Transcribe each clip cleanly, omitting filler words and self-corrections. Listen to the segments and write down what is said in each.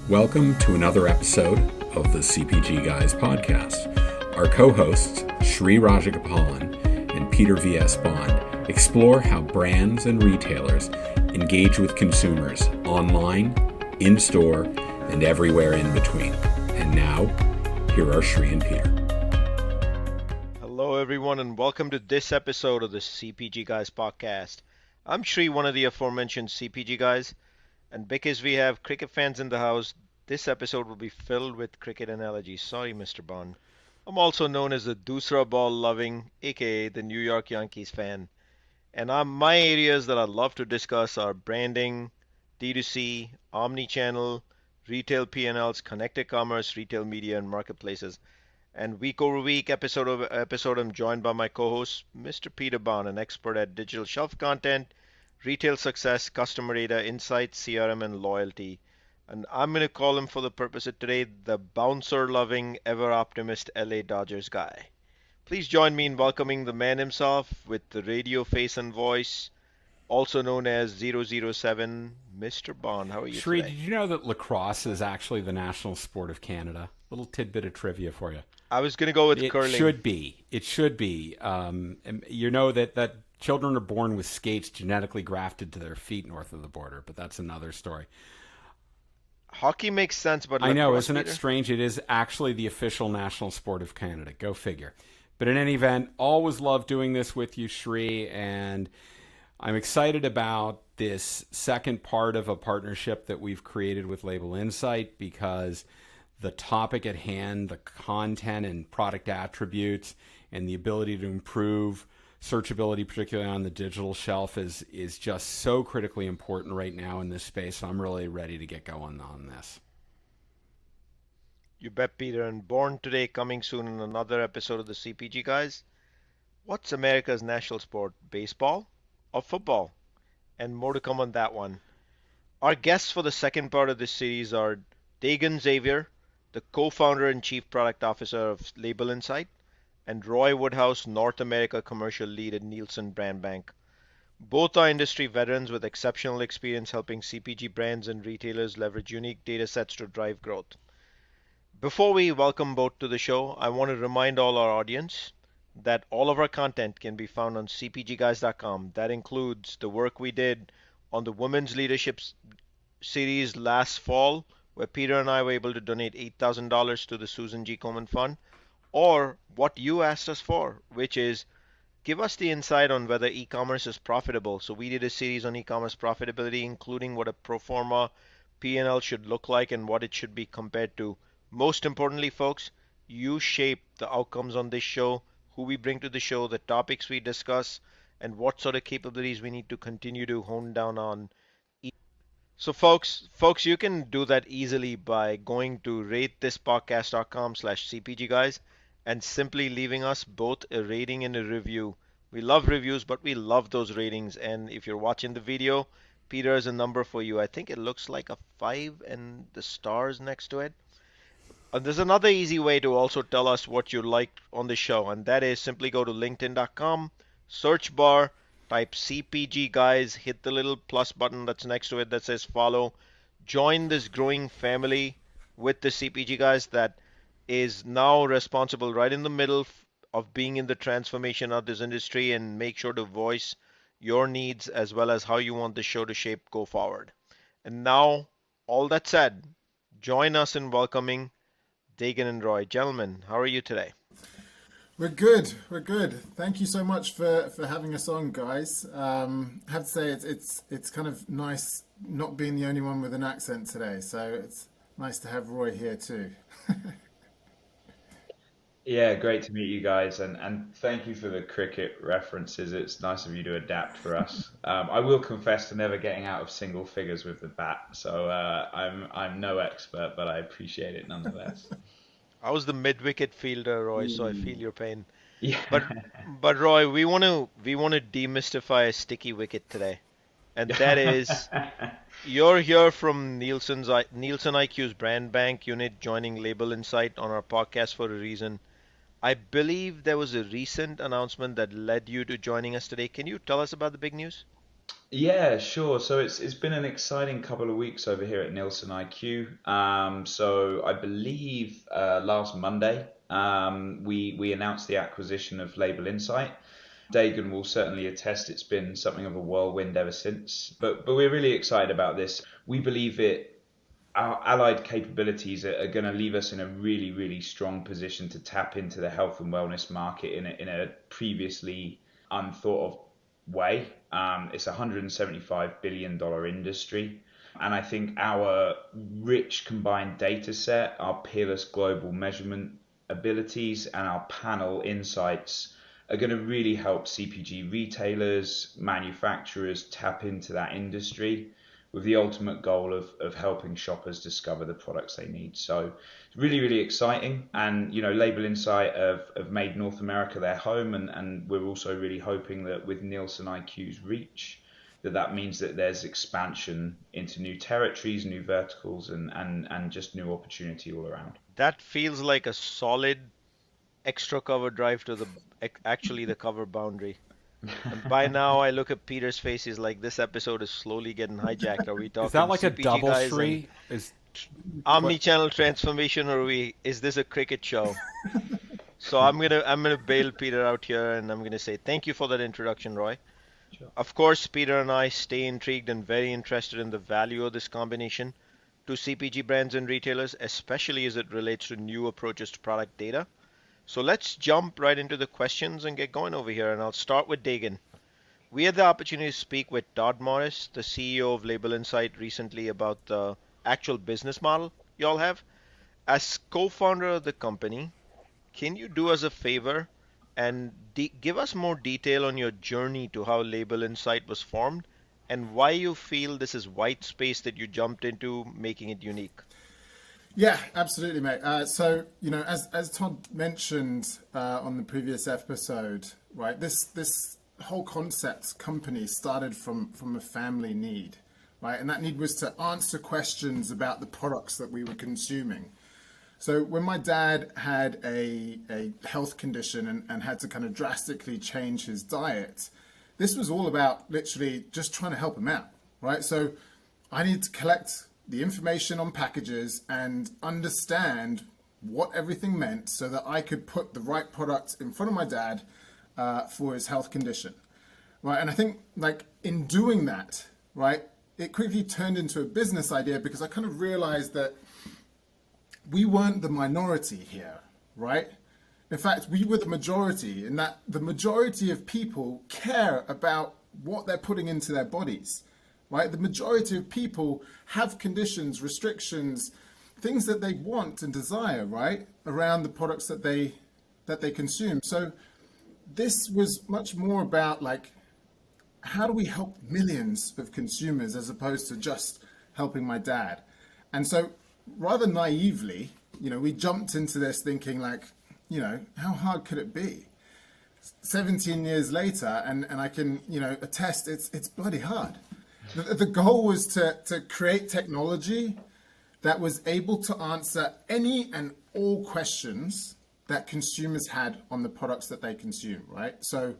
Welcome to another episode of the CPG Guys podcast. Our co-hosts, Sri Rajagopalan and Peter V.S. Bond, explore how brands and retailers engage with consumers online, in-store, and everywhere in between. And now, here are Sri and Peter. Hello, everyone, and welcome to this episode of the CPG Guys podcast. I'm Sri, one of the aforementioned CPG Guys, and because we have cricket fans in the house, this episode will be filled with cricket analogies. Sorry, Mr. Bond. I'm also known as the Dusra ball loving, aka the New York Yankees fan. And my areas that I love to discuss are branding, D2C, omni-channel, retail P&Ls, connected commerce, retail media, and marketplaces. And week over week, episode, I'm joined by my co-host, Mr. Peter Bond, an expert at digital shelf content, retail success, customer data, insights, CRM, and loyalty. And I'm going to call him for the purpose of today, the bouncer-loving, ever-optimist LA Dodgers guy. Please join me in welcoming the man himself with the radio face and voice, also known as 007, Mr. Bond. How are you Sri, today? did you know that lacrosse is actually the national sport of Canada? Little tidbit of trivia for you. I was going to go with curling. It should be. You know that children are born with skates genetically grafted to their feet north of the border, but that's another story. Hockey makes sense, but I know, lacrosse, isn't it Peter? strange? It is actually the official national sport of Canada. Go figure. But in any event, always love doing this with you, Sri, and I'm excited about this second part of a partnership that we've created with Label Insight because the topic at hand, the content and product attributes, and the ability to improve searchability, particularly on the digital shelf, is just so critically important right now in this space. I'm really ready to get going on this. You bet, Peter. And born today, coming soon in another episode of the CPG Guys. What's America's national sport? Baseball or football? And more to come on that one. Our guests for the second part of this series are Dagan Xavier, the co-founder and chief product officer of Label Insight, and Roy Woodhouse, North America commercial lead at Nielsen Brandbank. Both are industry veterans with exceptional experience helping CPG brands and retailers leverage unique data sets to drive growth. Before we welcome both to the show, I want to remind all our audience that all of our content can be found on cpgguys.com. That includes the work we did on the Women's Leadership series last fall, where Peter and I were able to donate $8,000 to the Susan G. Komen Fund, or what you asked us for, which is give us the insight on whether e-commerce is profitable. So we did a series on e-commerce profitability, including what a pro forma P&L should look like and what it should be compared to. Most importantly, folks, you shape the outcomes on this show, who we bring to the show, the topics we discuss, and what sort of capabilities we need to continue to hone down on. So folks, you can do that easily by going to ratethispodcast.com/cpgguys and simply leaving us both a rating and a review. We love reviews, but we love those ratings. And if you're watching the video, Peter has a number for you. I think it looks like a 5 and the stars next to it. There's another easy way to also tell us what you like on the show, and that is simply go to linkedin.com, search bar, type CPG Guys, hit the little plus button that's next to it that says follow. Join this growing family with the CPG Guys that is now responsible right in the middle of being in the transformation of this industry, and make sure to voice your needs as well as how you want the show to shape go forward. And now, all that said, join us in welcoming Dagan and Roy. Gentlemen, how are you today? We're good. Thank you so much for having us on, guys. I have to say it's kind of nice not being the only one with an accent today, so it's nice to have Roy here too. Yeah, great to meet you guys, and thank you for the cricket references. It's nice of you to adapt for us. I will confess to never getting out of single figures with the bat, so I'm no expert, but I appreciate it nonetheless. I was the mid-wicket fielder, Roy, so I feel your pain. Yeah. But Roy, we want to demystify a sticky wicket today, and that is you're here from Nielsen IQ's brand bank unit, joining Label Insight on our podcast for a reason. I believe there was a recent announcement that led you to joining us today. Can you tell us about the big news? Yeah, sure. So it's been an exciting couple of weeks over here at Nielsen IQ. So I believe last Monday we announced the acquisition of Label Insight. Dagan will certainly attest it's been something of a whirlwind ever since. But we're really excited about this. We believe our allied capabilities are going to leave us in a really, really strong position to tap into the health and wellness market in a previously unthought of way. It's a $175 billion industry. And I think our rich combined data set, our peerless global measurement abilities, and our panel insights are going to really help CPG retailers, manufacturers tap into that industry with the ultimate goal of helping shoppers discover the products they need. So it's really, really exciting. And, Label Insight have made North America their home. And we're also really hoping that with Nielsen IQ's reach, that means that there's expansion into new territories, new verticals, and just new opportunity all around. That feels like a solid extra cover drive to actually the cover boundary. And by now, I look at Peter's face. He's like, "This episode is slowly getting hijacked. Are we talking Is that like a CPG double guys and Shri? omni-channel transformation, or is this a cricket show?" So I'm gonna bail Peter out here, and I'm gonna say thank you for that introduction, Roy. Sure. Of course, Peter and I stay intrigued and very interested in the value of this combination to CPG brands and retailers, especially as it relates to new approaches to product data. So let's jump right into the questions and get going over here. And I'll start with Dagan. We had the opportunity to speak with Todd Morris, the CEO of Label Insight, recently about the actual business model y'all have. As co-founder of the company, can you do us a favor and give us more detail on your journey to how Label Insight was formed and why you feel this is white space that you jumped into, making it unique? Yeah, absolutely, mate. So, as Todd mentioned on the previous episode, right, this whole concept company started from a family need, right? And that need was to answer questions about the products that we were consuming. So when my dad had a health condition and had to kind of drastically change his diet, this was all about literally just trying to help him out, right? So I needed to collect the information on packages and understand what everything meant so that I could put the right product in front of my dad for his health condition, right? And I think like in doing that, right, it quickly turned into a business idea because I kind of realized that we weren't the minority here, right? In fact, we were the majority in that the majority of people care about what they're putting into their bodies. Right? The majority of people have conditions, restrictions, things that they want and desire, right, around the products that they consume. So this was much more about like, how do we help millions of consumers as opposed to just helping my dad? And so rather naively, we jumped into this thinking like, how hard could it be? 17 years later, and I can, attest it's bloody hard. The goal was to create technology that was able to answer any and all questions that consumers had on the products that they consume, right? So,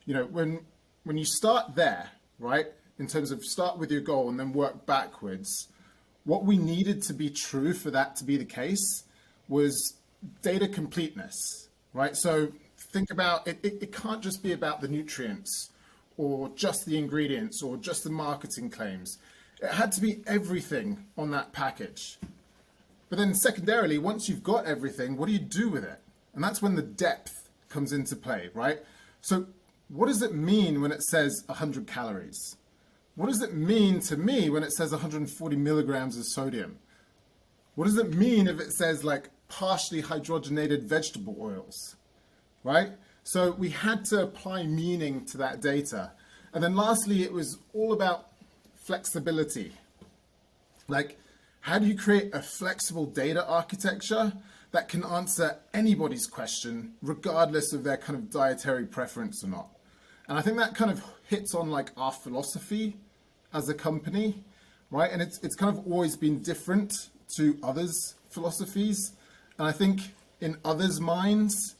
when you start there, right, in terms of start with your goal and then work backwards, what we needed to be true for that to be the case was data completeness, right? So think about it, it can't just be about the nutrients or just the ingredients, or just the marketing claims. It had to be everything on that package. But then secondarily, once you've got everything, what do you do with it? And that's when the depth comes into play, right? So what does it mean when it says 100 calories? What does it mean to me when it says 140 milligrams of sodium? What does it mean if it says like partially hydrogenated vegetable oils, right? So we had to apply meaning to that data. And then lastly, it was all about flexibility. Like, how do you create a flexible data architecture that can answer anybody's question, regardless of their kind of dietary preference or not? And I think that kind of hits on like our philosophy as a company, right? And it's kind of always been different to others' philosophies. And I think in others' minds,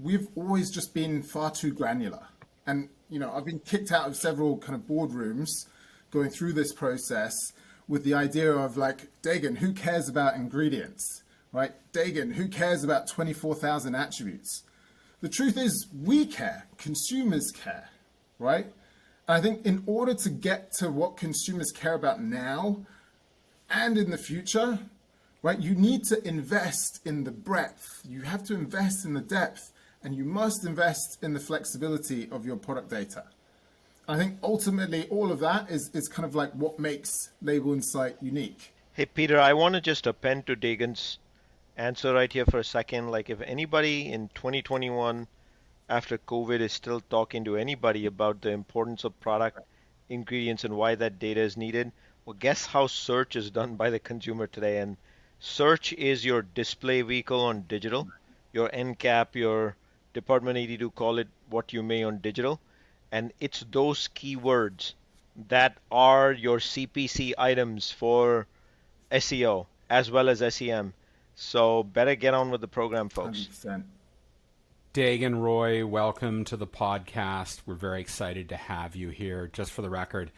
we've always just been far too granular. And I've been kicked out of several kind of boardrooms going through this process with the idea of like, Dagan, who cares about ingredients, right? Dagan, who cares about 24,000 attributes? The truth is we care, consumers care, right? And I think in order to get to what consumers care about now and in the future, right, you need to invest in the breadth, you have to invest in the depth, and you must invest in the flexibility of your product data. I think ultimately all of that is kind of like what makes Label Insight unique. Hey, Peter, I want to just append to Dagan's answer right here for a second. Like if anybody in 2021 after COVID is still talking to anybody about the importance of product ingredients and why that data is needed, well, guess how search is done by the consumer today? And search is your display vehicle on digital, your end cap, your Department 82, call it what you may on digital. And it's those keywords that are your CPC items for SEO as well as SEM. So better get on with the program, folks. 100%. Dagan Roy, welcome to the podcast. We're very excited to have you here. Just for the record,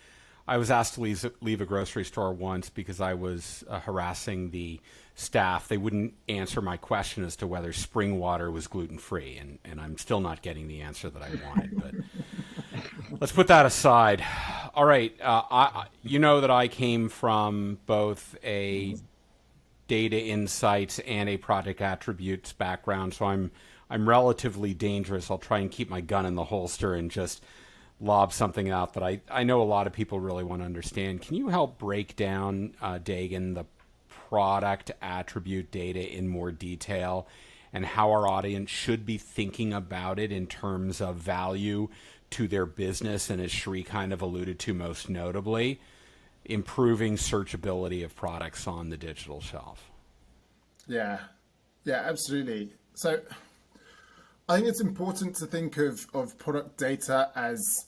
I was asked to leave a grocery store once because I was harassing the staff. They wouldn't answer my question as to whether spring water was gluten-free, and I'm still not getting the answer that I wanted. But let's put that aside. All right, you know that I came from both a data insights and a product attributes background, so I'm relatively dangerous. I'll try and keep my gun in the holster and just lob something out that I know a lot of people really want to understand. Can you help break down, Dagan, the product attribute data in more detail and how our audience should be thinking about it in terms of value to their business, and as Shri kind of alluded to most notably, improving searchability of products on the digital shelf? Yeah, absolutely. So I think it's important to think of product data as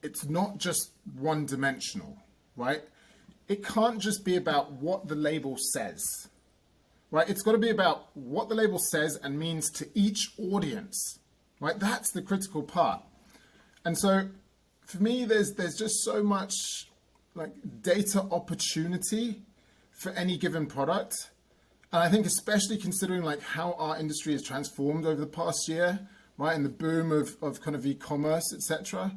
it's not just one dimensional, right? It can't just be about what the label says, right? It's got to be about what the label says and means to each audience, right? That's the critical part. And so for me, there's just so much like data opportunity for any given product. And I think especially considering like how our industry has transformed over the past year, right? And the boom of kind of e-commerce, etc.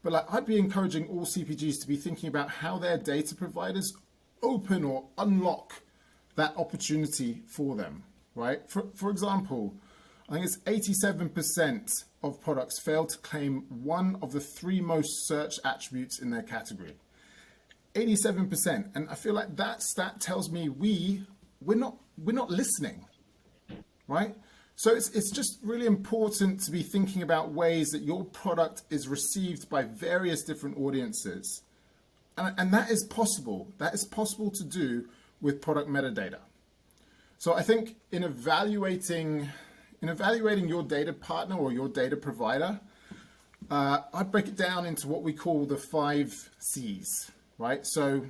But like I'd be encouraging all CPGs to be thinking about how their data providers open or unlock that opportunity for them, right? For example, I think it's 87% of products fail to claim one of the 3 most searched attributes in their category. 87%. And I feel like that stat tells me we're not listening, right? So it's just really important to be thinking about ways that your product is received by various different audiences. And that is possible. That is possible to do with product metadata. So I think in evaluating your data partner or your data provider, I'd break it down into what we call the 5 C's, right? So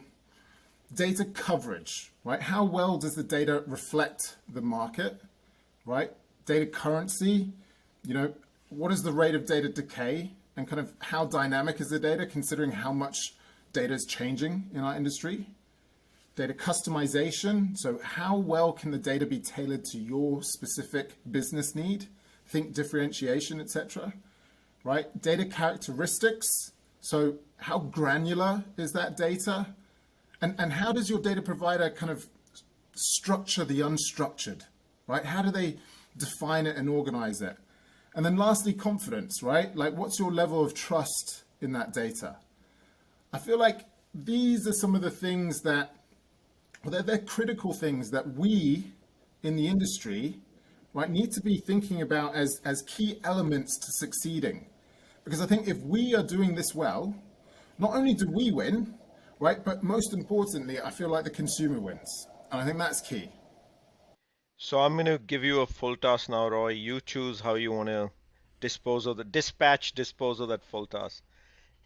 data coverage, right? How well does the data reflect the market, right? Data currency, what is the rate of data decay and kind of how dynamic is the data considering how much data is changing in our industry? Data customization, so how well can the data be tailored to your specific business need? Think differentiation, etc. Right? Data characteristics, so how granular is that data? And how does your data provider kind of structure the unstructured, right? How do they define it and organize it? And then lastly, confidence, right? Like what's your level of trust in that data? I feel like these are some of the things that, well, they're critical things that we in the industry, right, need to be thinking about as key elements to succeeding. Because I think if we are doing this well, not only do we win, right, but most importantly, I feel like the consumer wins. And I think that's key. So I'm going to give you a full toss now, Roy. You choose how you want to dispose of that full toss.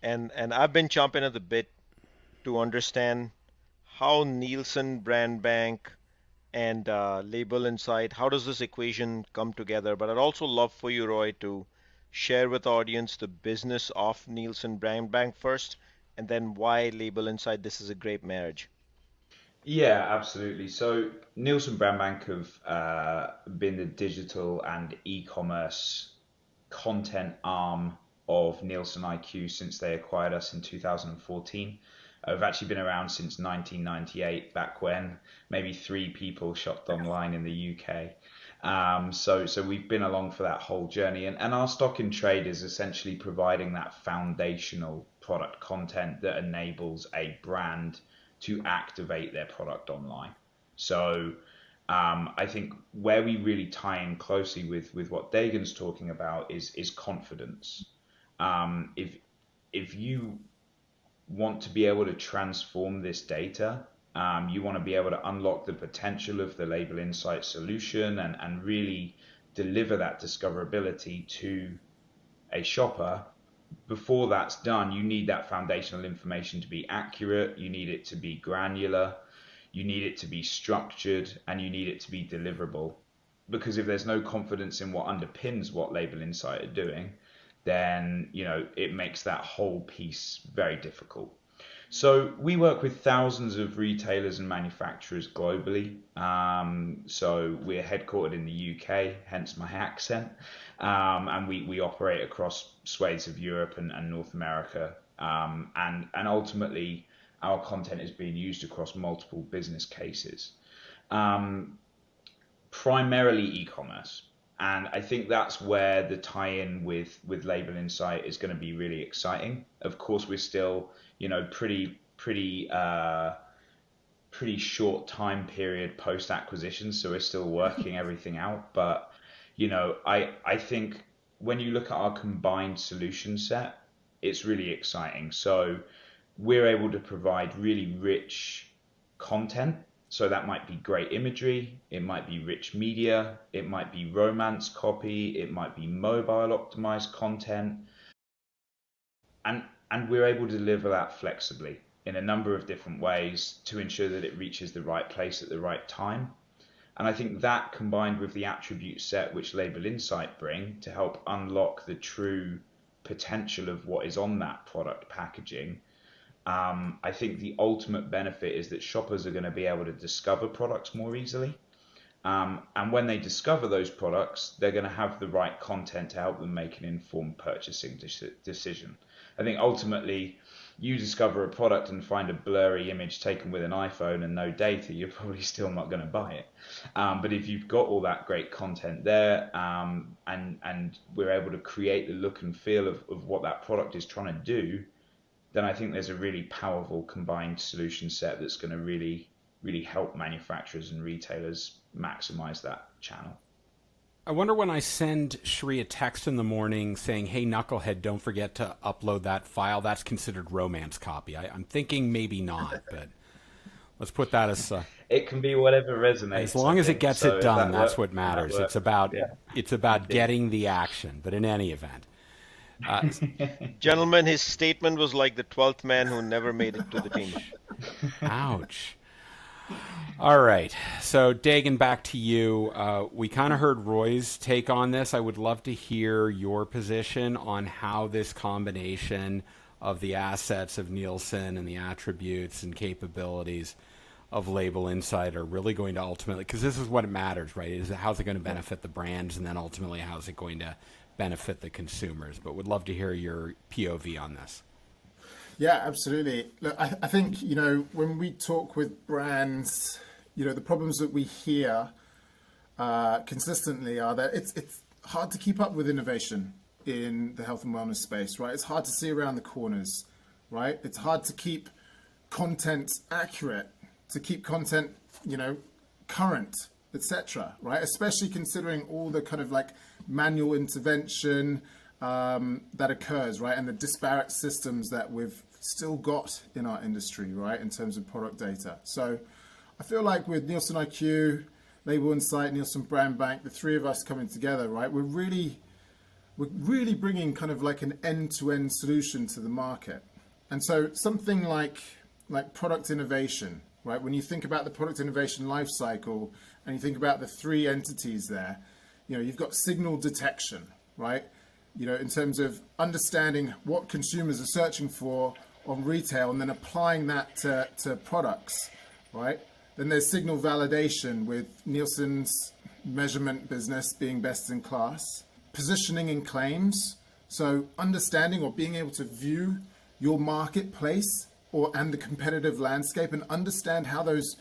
And I've been chomping at the bit to understand how Nielsen Brandbank and Label Insight, how does this equation come together? But I'd also love for you, Roy, to share with the audience the business of Nielsen Brandbank first, and then why Label Insight this is a great marriage. Yeah, absolutely. So Nielsen Brandbank have been the digital and e-commerce content arm of Nielsen IQ since they acquired us in 2014. We've actually been around since 1998, back when maybe 3 people shopped online in the UK. So we've been along for that whole journey, and our stock in trade is essentially providing that foundational product content that enables a brand to activate their product online. So I think where we really tie in closely with what Dagan's talking about is confidence. If you want to be able to transform this data, you want to be able to unlock the potential of the Label Insight solution and really deliver that discoverability to a shopper. Before that's done, you need that foundational information to be accurate, you need it to be granular, you need it to be structured, and you need it to be deliverable. Because if there's no confidence in what underpins what Label Insight are doing, then it makes that whole piece very difficult. So we work with thousands of retailers and manufacturers globally. So we're headquartered in the UK, hence my accent, and we operate across swathes of Europe and North America. And ultimately, our content is being used across multiple business cases, primarily e-commerce. And I think that's where the tie-in with Label Insight is going to be really exciting. Of course, we're still, pretty short time period post acquisition, so we're still working everything out. But I think when you look at our combined solution set, it's really exciting. So we're able to provide really rich content. So that might be great imagery, it might be rich media, it might be romance copy, it might be mobile optimized content. And we're able to deliver that flexibly in a number of different ways to ensure that it reaches the right place at the right time. And I think that, combined with the attribute set which Label Insight bring to help unlock the true potential of what is on that product packaging, I think the ultimate benefit is that shoppers are going to be able to discover products more easily. And when they discover those products, they're going to have the right content to help them make an informed purchasing decision. I think ultimately, you discover a product and find a blurry image taken with an iPhone and no data, you're probably still not going to buy it. But if you've got all that great content there, and we're able to create the look and feel of what that product is trying to do, then I think there's a really powerful combined solution set that's going to really, really help manufacturers and retailers maximize that channel. I wonder when I send Shri a text in the morning saying, hey, Knucklehead, don't forget to upload that file, that's considered romance copy. I'm thinking maybe not, but let's put that as... it can be whatever resonates. As long as it gets it done, that's what matters. It's about getting the action, but in any event. Gentlemen, his statement was like the 12th man who never made it to the team. Ouch. All right. So, Dagan, back to you. We kind of heard Roy's take on this. I would love to hear your position on how this combination of the assets of Nielsen and the attributes and capabilities of Label Insight are really going to ultimately, because this is what matters, right? Is how's it going to benefit the brands, and then ultimately how's it going to benefit the consumers? But would love to hear your POV on this. Yeah, absolutely. Look, I think, when we talk with brands, the problems that we hear consistently are that it's hard to keep up with innovation in the health and wellness space, right? It's hard to see around the corners, right? It's hard to keep content accurate, to keep content, current, etc., right? Especially considering all the kind of like manual intervention that occurs, right? And the disparate systems that we've still got in our industry, right? In terms of product data. So I feel like with Nielsen IQ, Label Insight, Nielsen Brandbank, the three of us coming together, right? We're really bringing kind of like an end-to-end solution to the market. And so something like product innovation, right? When you think about the product innovation life cycle and you think about the three entities there, you've got signal detection, right? in terms of understanding what consumers are searching for on retail and then applying that to products, right? Then there's signal validation with Nielsen's measurement business being best in class, positioning in claims, so understanding or being able to view your marketplace and the competitive landscape and understand how those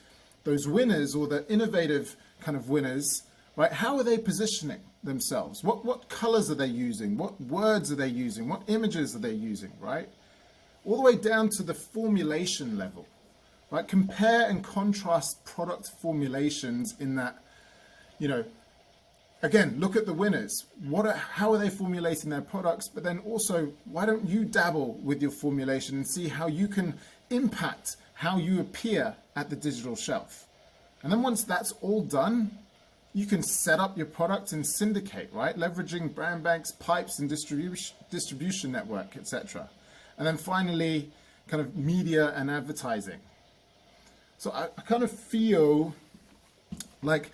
winners or the innovative kind of winners, right? How are they positioning themselves? What colors are they using? What words are they using? What images are they using, right? All the way down to the formulation level, right? Compare and contrast product formulations in that, again, look at the winners. How are they formulating their products? But then also, why don't you dabble with your formulation and see how you can impact how you appear at the digital shelf? And then once that's all done, you can set up your product and syndicate, right? Leveraging Brandbank's pipes and distribution network, etc. And then finally, kind of media and advertising. So I kind of feel like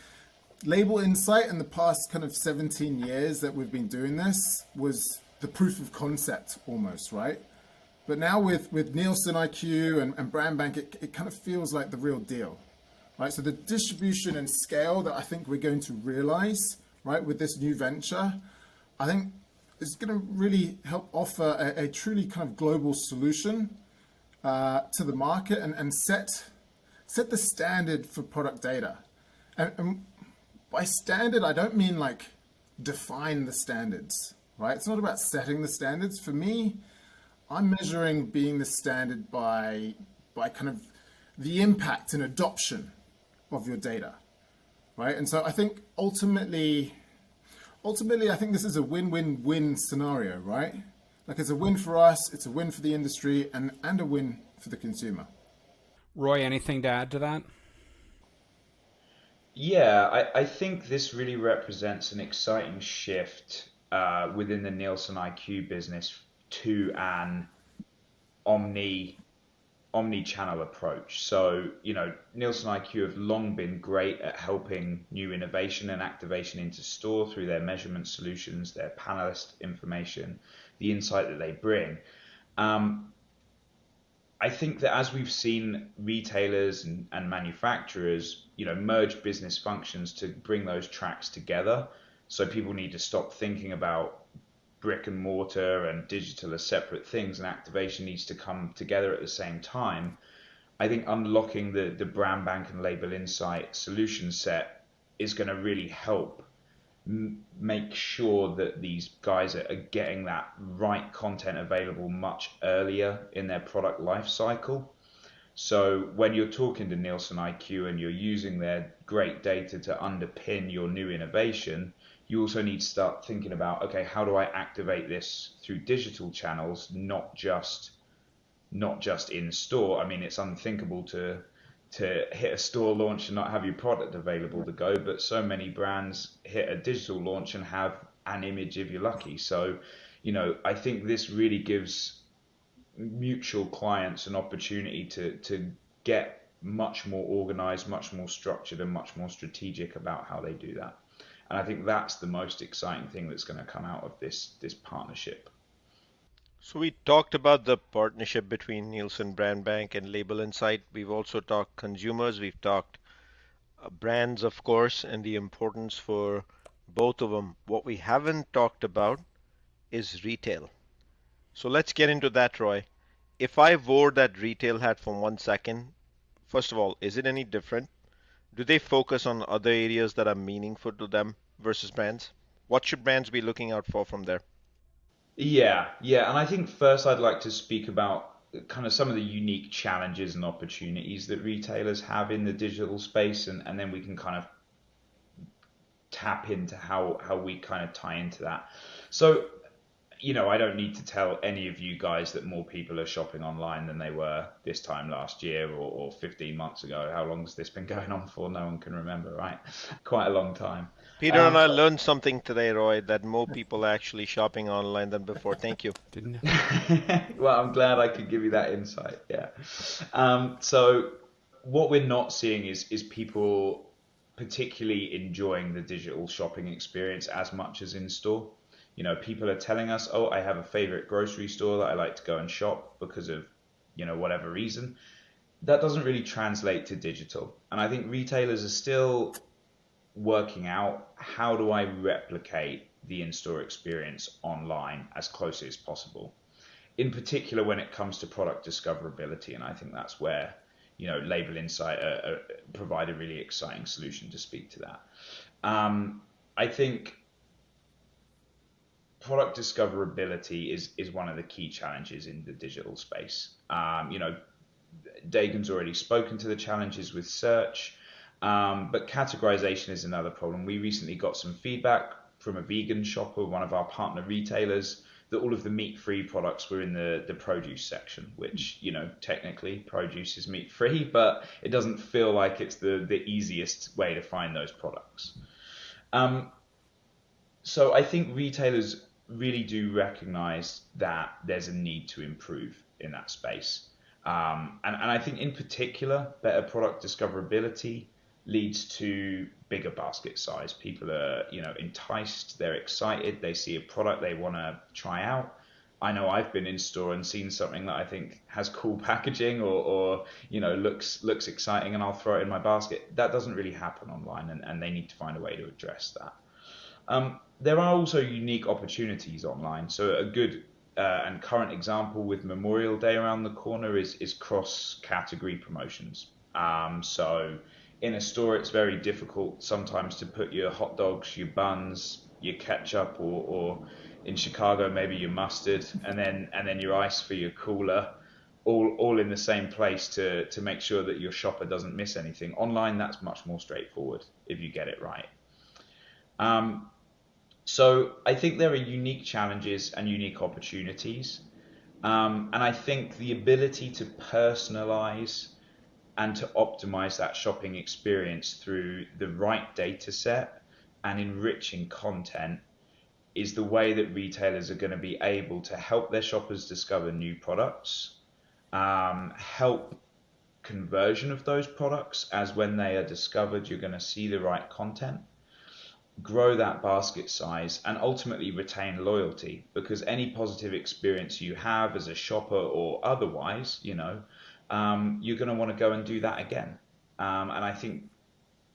Label Insight in the past kind of 17 years that we've been doing this was the proof of concept almost, right? But now with Nielsen IQ and Brandbank, it kind of feels like the real deal, right? So the distribution and scale that I think we're going to realize, right, with this new venture, I think is going to really help offer a truly kind of global solution to the market and set the standard for product data. And by standard, I don't mean like define the standards, right? It's not about setting the standards. For me, I'm measuring being the standard by kind of the impact and adoption of your data, right? And so I think ultimately, I think this is a win-win-win scenario, right? Like it's a win for us, it's a win for the industry, and a win for the consumer. Roy, anything to add to that? Yeah, I think this really represents an exciting shift within the Nielsen IQ business to an omni-channel approach. So, Nielsen IQ have long been great at helping new innovation and activation into store through their measurement solutions, their panelist information, the insight that they bring. I think that as we've seen retailers and manufacturers, merge business functions to bring those tracks together, so people need to stop thinking about brick and mortar and digital as separate things, and activation needs to come together at the same time. I think unlocking the brand bank and label insight solution set is going to really help make sure that these guys are getting that right content available much earlier in their product life cycle. So when you're talking to Nielsen IQ and you're using their great data to underpin your new innovation, you also need to start thinking about, okay, how do I activate this through digital channels, not just in store? I mean, it's unthinkable to hit a store launch and not have your product available to go, but so many brands hit a digital launch and have an image if you're lucky. So, I think this really gives mutual clients an opportunity to get much more organized, much more structured, and much more strategic about how they do that. And I think that's the most exciting thing that's going to come out of this partnership. So we talked about the partnership between Nielsen Brandbank and Label Insight. We've also talked consumers. We've talked brands, of course, and the importance for both of them. What we haven't talked about is retail. So let's get into that, Roy. If I wore that retail hat for 1 second, first of all, is it any different? Do they focus on other areas that are meaningful to them versus brands? What should brands be looking out for from there? Yeah. And I think first I'd like to speak about kind of some of the unique challenges and opportunities that retailers have in the digital space, and then we can kind of tap into how we kind of tie into that. So, I don't need to tell any of you guys that more people are shopping online than they were this time last year or 15 months ago. How long has this been going on for? No one can remember, right? Quite a long time. Peter and I learned something today, Roy, that more people are actually shopping online than before. Thank you. Didn't Well, I'm glad I could give you that insight. Yeah. So what we're not seeing is people particularly enjoying the digital shopping experience as much as in store. People are telling us, oh, I have a favorite grocery store that I like to go and shop because of, whatever reason. That doesn't really translate to digital. And I think retailers are still working out, how do I replicate the in-store experience online as closely as possible? In particular, when it comes to product discoverability. And I think that's where, Label Insight provide a really exciting solution to speak to that. I think product discoverability is one of the key challenges in the digital space. Dagan's already spoken to the challenges with search, but categorization is another problem. We recently got some feedback from a vegan shopper, one of our partner retailers, that all of the meat-free products were in the produce section, which, technically produce is meat-free, but it doesn't feel like it's the easiest way to find those products. So I think retailers really do recognize that there's a need to improve in that space. And I think in particular, better product discoverability leads to bigger basket size. People are, enticed, they're excited, they see a product they want to try out. I know I've been in store and seen something that I think has cool packaging or looks exciting, and I'll throw it in my basket. That doesn't really happen online, and they need to find a way to address that. There are also unique opportunities online. So a good and current example with Memorial Day around the corner is cross-category promotions. So in a store, it's very difficult sometimes to put your hot dogs, your buns, your ketchup, or in Chicago maybe your mustard, and then your ice for your cooler, all in the same place to make sure that your shopper doesn't miss anything. Online, that's much more straightforward if you get it right. So I think there are unique challenges and unique opportunities. And I think the ability to personalize and to optimize that shopping experience through the right data set and enriching content is the way that retailers are going to be able to help their shoppers discover new products, help conversion of those products, as when they are discovered, you're going to see the right content, grow that basket size, and ultimately retain loyalty, because any positive experience you have as a shopper or otherwise, you're going to want to go and do that again. And I think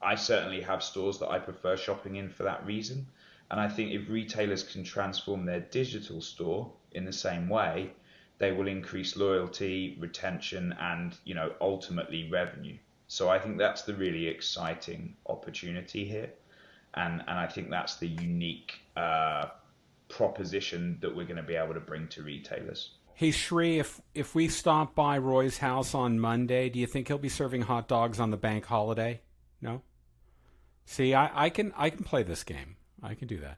I certainly have stores that I prefer shopping in for that reason. And I think if retailers can transform their digital store in the same way, they will increase loyalty, retention, and ultimately revenue. So I think that's the really exciting opportunity here. And I think that's the unique proposition that we're going to be able to bring to retailers. Hey Shri, if we stop by Roy's house on Monday, do you think he'll be serving hot dogs on the bank holiday? No? See, I can play this game. I can do that.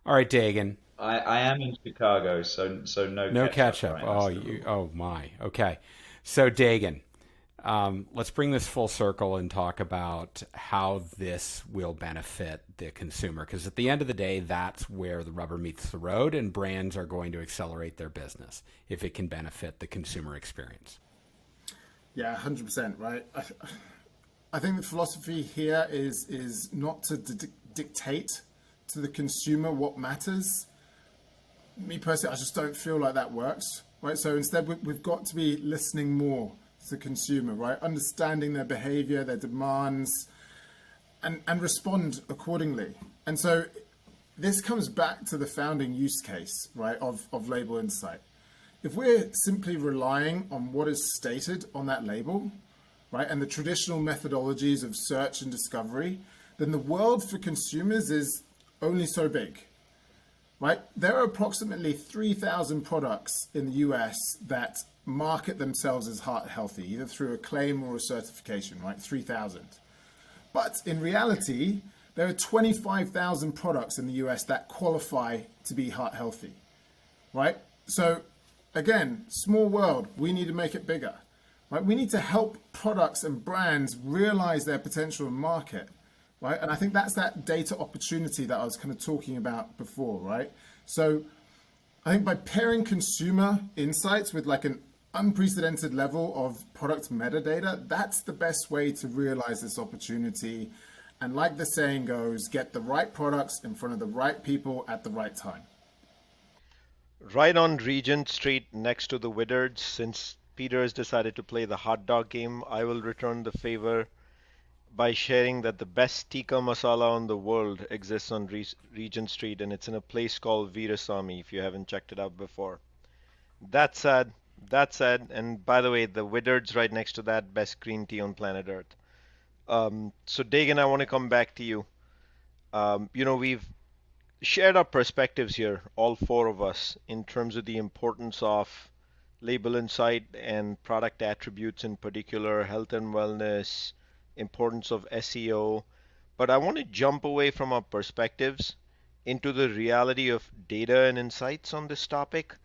All right, Dagan. I am in Chicago, so no ketchup. Right? Oh my. Okay. So Dagan, let's bring this full circle and talk about how this will benefit the consumer. Because at the end of the day, that's where the rubber meets the road, and brands are going to accelerate their business if it can benefit the consumer experience. Yeah, 100%, right? I think the philosophy here is not to dictate to the consumer what matters. Me personally, I just don't feel like that works, right? So instead, we've got to be listening more to the consumer, right? Understanding their behavior, their demands, and respond accordingly. And so this comes back to the founding use case, right, of Label Insight. If we're simply relying on what is stated on that label, right, and the traditional methodologies of search and discovery, then the world for consumers is only so big, right? There are approximately 3,000 products in the US that market themselves as heart healthy, either through a claim or a certification, right? 3,000. But in reality, there are 25,000 products in the US that qualify to be heart healthy, right? So again, small world, we need to make it bigger, right? We need to help products and brands realize their potential in market, right? And I think that's that data opportunity that I was kind of talking about before, right? So I think by pairing consumer insights with like an unprecedented level of product metadata, that's the best way to realize this opportunity. And like the saying goes, get the right products in front of the right people at the right time. Right on Regent Street next to the Widdards. Since Peter has decided to play the hot dog game, I will return the favor by sharing that the best tikka masala in the world exists on Regent Street, and it's in a place called Veerasamy if you haven't checked it out before. That said, that said, and by the way, the Widdards right next to that, best green tea on planet Earth. So Dagan, I want to come back to you. We've shared our perspectives here, all four of us, in terms of the importance of label insight and product attributes in particular, health and wellness, importance of SEO. But I want to jump away from our perspectives into the reality of data and insights on this topic.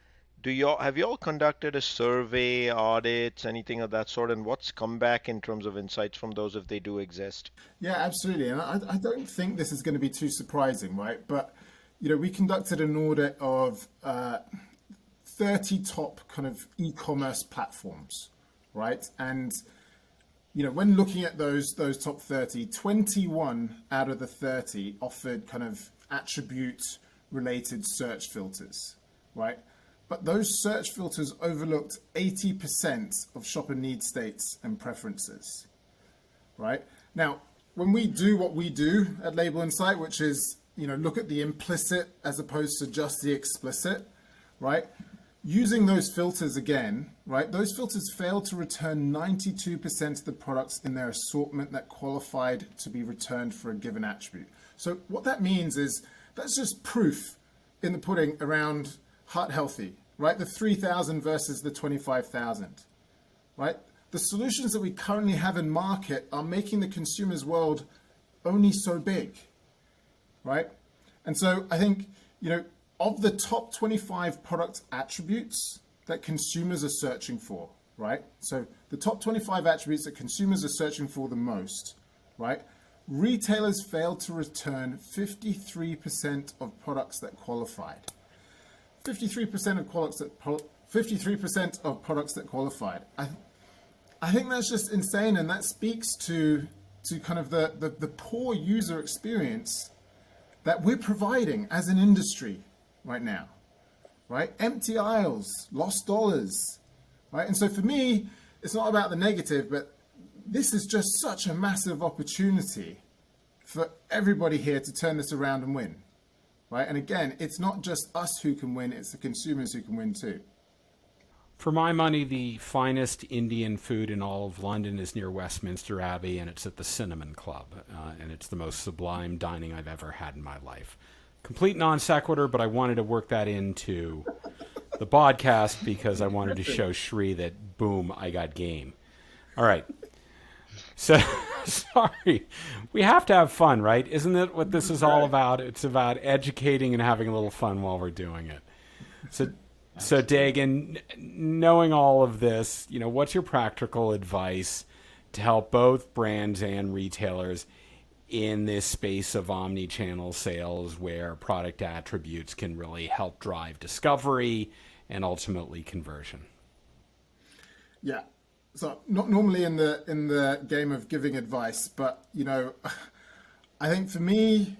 Have you all conducted a survey, audits, anything of that sort, and what's come back in terms of insights from those if they do exist? Yeah, absolutely. And I don't think this is going to be too surprising, right? But, we conducted an audit of 30 top kind of e-commerce platforms, right? And, when looking at those top 30, 21 out of the 30 offered kind of attribute related search filters, right? But those search filters overlooked 80% of shopper need states and preferences, right? Now, when we do what we do at Label Insight, which is, look at the implicit as opposed to just the explicit, right? Using those filters again, right? Those filters failed to return 92% of the products in their assortment that qualified to be returned for a given attribute. So what that means is that's just proof in the pudding around heart healthy, right? The 3,000 versus the 25,000, right? The solutions that we currently have in market are making the consumer's world only so big, right? And so I think, of the top 25 product attributes that consumers are searching for, right? So the top 25 attributes that consumers are searching for the most, right? Retailers failed to return 53% of products that qualified. 53% of products that qualified. I think that's just insane, and that speaks to kind of the poor user experience that we're providing as an industry right now, right? Empty aisles, lost dollars, right? And so for me, it's not about the negative, but this is just such a massive opportunity for everybody here to turn this around and win, right? And again, it's not just us who can win, it's the consumers who can win too. For my money, the finest Indian food in all of London is near Westminster Abbey, and it's at the Cinnamon Club, and it's the most sublime dining I've ever had in my life. Complete non sequitur, but I wanted to work that into the podcast because I wanted to show Shri that, boom, I got game. All right. So, sorry. We have to have fun, right? Isn't it what this is all about? It's about educating and having a little fun while we're doing it. So Dagan, knowing all of this, what's your practical advice to help both brands and retailers in this space of omni-channel sales where product attributes can really help drive discovery and ultimately conversion? Yeah. So not normally in the game of giving advice, but I think for me,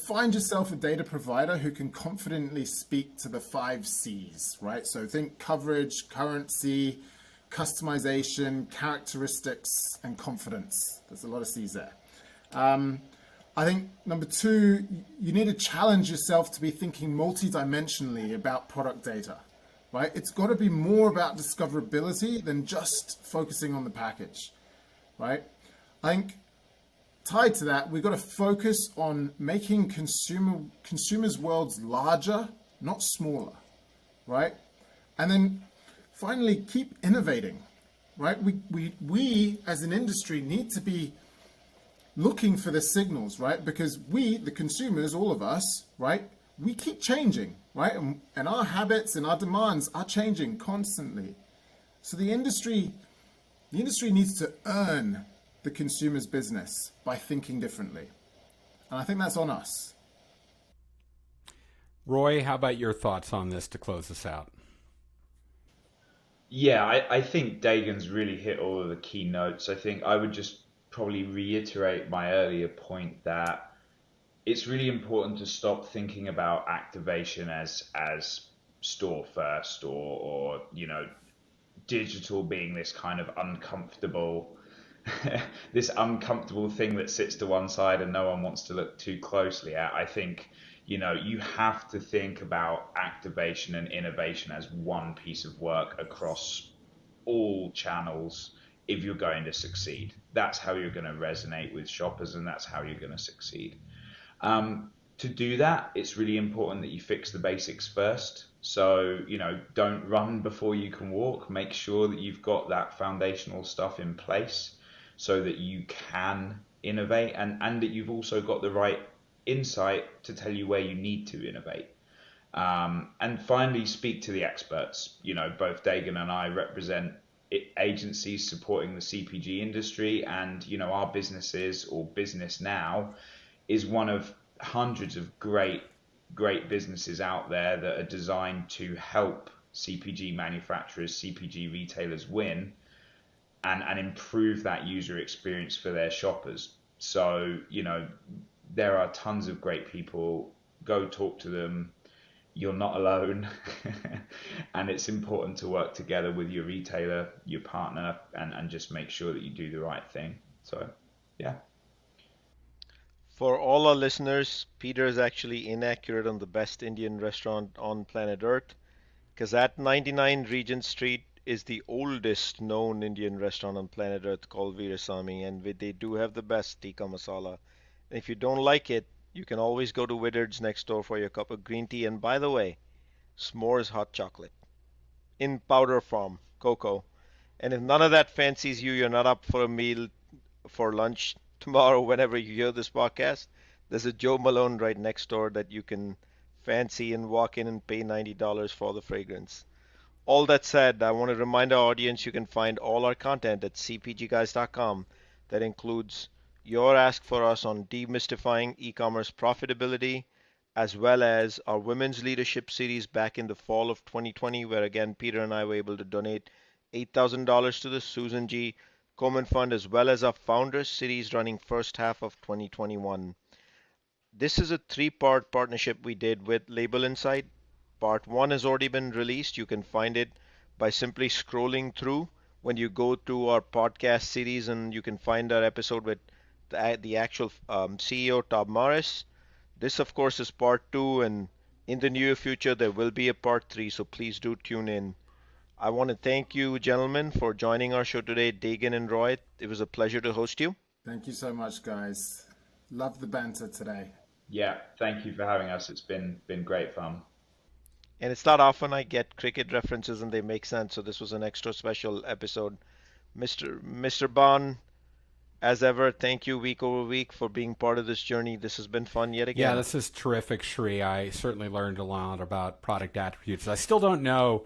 find yourself a data provider who can confidently speak to the 5 C's, right? So think coverage, currency, customization, characteristics, and confidence. There's a lot of C's there. I think number 2, you need to challenge yourself to be thinking multidimensionally about product data, right? It's got to be more about discoverability than just focusing on the package, right? I think tied to that, we've got to focus on making consumers' worlds larger, not smaller, right? And then finally, keep innovating, right? We as an industry need to be looking for the signals, right? Because we, the consumers, all of us, right? We keep changing, right? And our habits and our demands are changing constantly. So the industry needs to earn the consumer's business by thinking differently. And I think that's on us. Roy, how about your thoughts on this to close us out? Yeah, I think Dagan's really hit all of the key notes. I think I would just probably reiterate my earlier point that it's really important to stop thinking about activation as store first, or digital being this kind of uncomfortable this uncomfortable thing that sits to one side and no one wants to look too closely at. I think you have to think about activation and innovation as one piece of work across all channels if you're going to succeed. That's how you're going to resonate with shoppers, and that's how you're going to succeed. To do that, it's really important that you fix the basics first. So, don't run before you can walk. Make sure that you've got that foundational stuff in place so that you can innovate, and that you've also got the right insight to tell you where you need to innovate. And finally, speak to the experts. Both Dagan and I represent agencies supporting the CPG industry, and our businesses, or Business Now, is one of hundreds of great businesses out there that are designed to help CPG manufacturers, CPG retailers win and improve that user experience for their shoppers. So, there are tons of great people. Go talk to them. You're not alone. And it's important to work together with your retailer, your partner, and just make sure that you do the right thing. So, yeah. For all our listeners, Peter is actually inaccurate on the best Indian restaurant on planet Earth, because at 99 Regent Street is the oldest known Indian restaurant on planet Earth, called Veerasamy, and they do have the best tikka masala. And if you don't like it, you can always go to Withered's next door for your cup of green tea. And by the way, s'mores hot chocolate in powder form, cocoa. And if none of that fancies you, you're not up for a meal for lunch tomorrow, whenever you hear this podcast, there's a Joe Malone right next door that you can fancy and walk in and pay $90 for the fragrance. All that said, I want to remind our audience you can find all our content at cpgguys.com. That includes your ask for us on demystifying e-commerce profitability, as well as our women's leadership series back in the fall of 2020, where again Peter and I were able to donate $8,000 to the Susan G. Komen Fund, as well as our Founders series running first half of 2021. This is a 3-part partnership we did with Label Insight. Part 1 has already been released. You can find it by simply scrolling through when you go to our podcast series, and you can find our episode with the actual CEO, Todd Morris. This, of course, is part 2, and in the near future, there will be a part 3, so please do tune in. I want to thank you, gentlemen, for joining our show today, Dagan and Roy. It was a pleasure to host you. Thank you so much, guys. Love the banter today. Yeah, thank you for having us. It's been great fun. And it's not often I get cricket references and they make sense, so this was an extra special episode. Mr. Bond, as ever, thank you week over week for being part of this journey. This has been fun yet again. Yeah, this is terrific, Shri. I certainly learned a lot about product attributes. I still don't know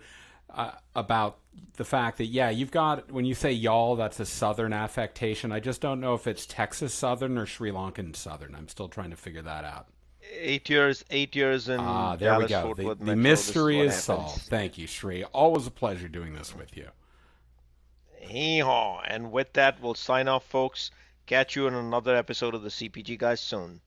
about the fact that, you've got, when you say y'all, that's a Southern affectation. I just don't know if it's Texas Southern or Sri Lankan Southern. I'm still trying to figure that out. 8 years in there Dallas, we go. Fort Worth The Metro. mystery is This is what happens. solved. Thank you, Shri. Always a pleasure doing this with you. Hee-haw. And with that, we'll sign off, folks. Catch you in another episode of the CPG Guys soon.